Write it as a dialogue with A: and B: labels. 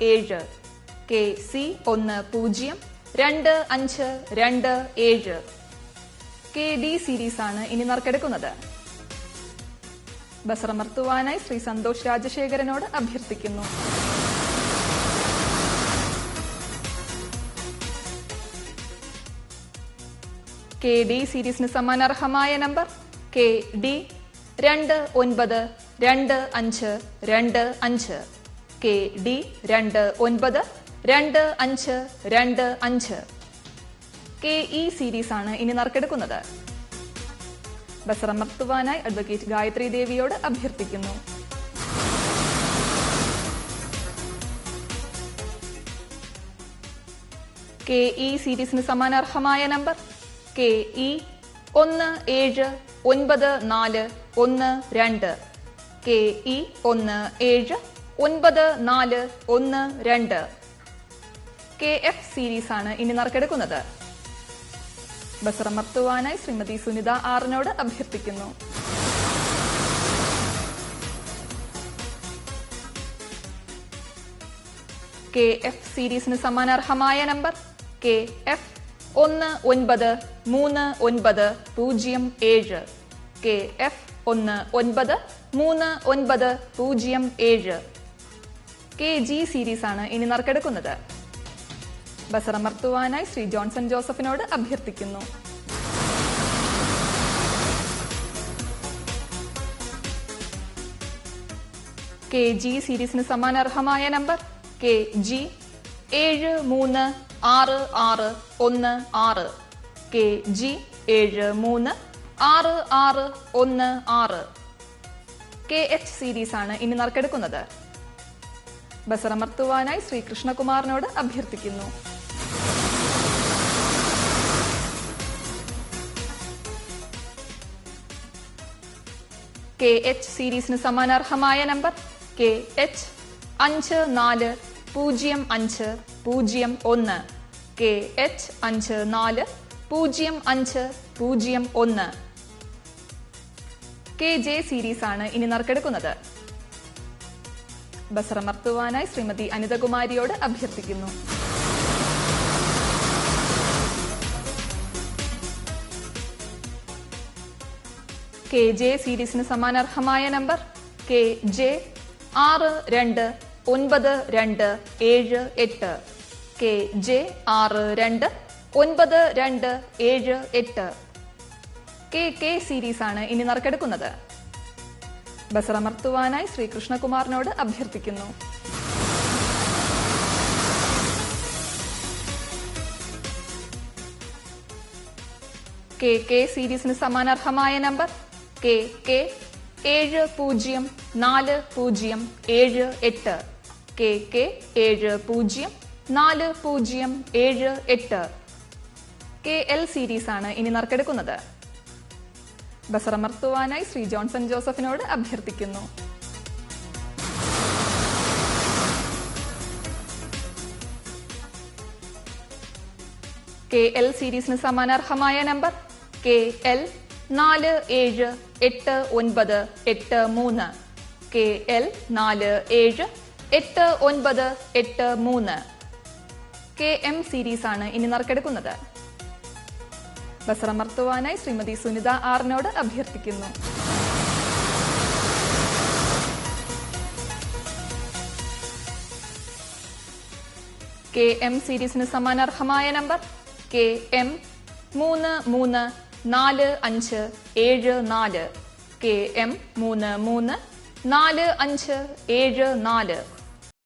A: 7, KC 102527, KD series ആണ് ഇനി നറുക്കെടുക്കുന്നത്. ബസറമർത്തുവാനായി ശ്രീ സന്തോഷ് രാജശേഖരനോട് അഭ്യർത്ഥിക്കുന്നു. KD സീരീസിന് സമ്മാനാർഹമായ number KD 292525, KD 292525. KE series ആണ് ഇനി നറുക്കെടുക്കുന്നത്. ബസറമർത്തുവാനായി അഡ്വക്കേറ്റ് ഗായത്രി ദേവിയോട് അഭ്യർത്ഥിക്കുന്നു. KE സീരീസിന് സമ്മാനാർഹമായ number KE 179412, KE 179412. KF series ആണ് ഇനി നറുക്കെടുക്കുന്നത്. ബസറമർത്തുവാനായി ശ്രീമതി സുനിത ആറിനോട് അഭ്യർത്ഥിക്കുന്നു. KF സീരീസിന് സമ്മാനാർഹമായ number KF 193907, KF 193907. KG series ആണ് ഇനി നറുക്കെടുക്കുന്നത്. ബസറമർത്തുവാനായി ശ്രീ ജോൺസൺ ജോസഫിനോട് അഭ്യർത്ഥിക്കുന്നു. KG സീരീസിന് സമ്മാനാർഹമായ number KG 736616, KG 736616. KH series ആണ് ഇനി നറുക്കെടുക്കുന്നത്. ബസറമർത്തുവാനായി ശ്രീ കൃഷ്ണകുമാറിനോട് അഭ്യർത്ഥിക്കുന്നു. KH സീരീസിന് സമ്മാനാർഹമായ number KH 540501, KH 540501. KJ series ആണ് ഇനി നറുക്കെടുക്കുന്നത്. ബസറമർത്തുവാനായി ശ്രീമതി അനിതകുമാരിയോട് അഭ്യർത്ഥിക്കുന്നു. KJ സീരീസിന് സമ്മാനാർഹമായ number KJ 629278, KJ 629278. KK series ആണ് ഇനി നറുക്കെടുക്കുന്നത്. ബസറമർത്തുവാനായി ശ്രീ കൃഷ്ണകുമാറിനോട് അഭ്യർത്ഥിക്കുന്നു. KK സീരീസിന് സമ്മാനാർഹമായ number KK 704078, KK 704078. KL series ആണ് ഇനി നറുക്കെടുക്കുന്നത്. ബസറമർത്തുവാനായി ശ്രീ ജോൺസൺ ജോസഫിനോട് അഭ്യർത്ഥിക്കുന്നു. KL സീരീസിന് സമ്മാനാർഹമായ number KL 478983, KL 478983. KM series ആണ് ഇനി നറുക്കെടുക്കുന്നത്. ബസറമർത്തുവാനായി ശ്രീമതി സുനിത ആറിനോട് അഭ്യർത്ഥിക്കുന്നു. KM സീരീസിന് സമ്മാനാർഹമായ നമ്പർ KM 334574, KM 334574.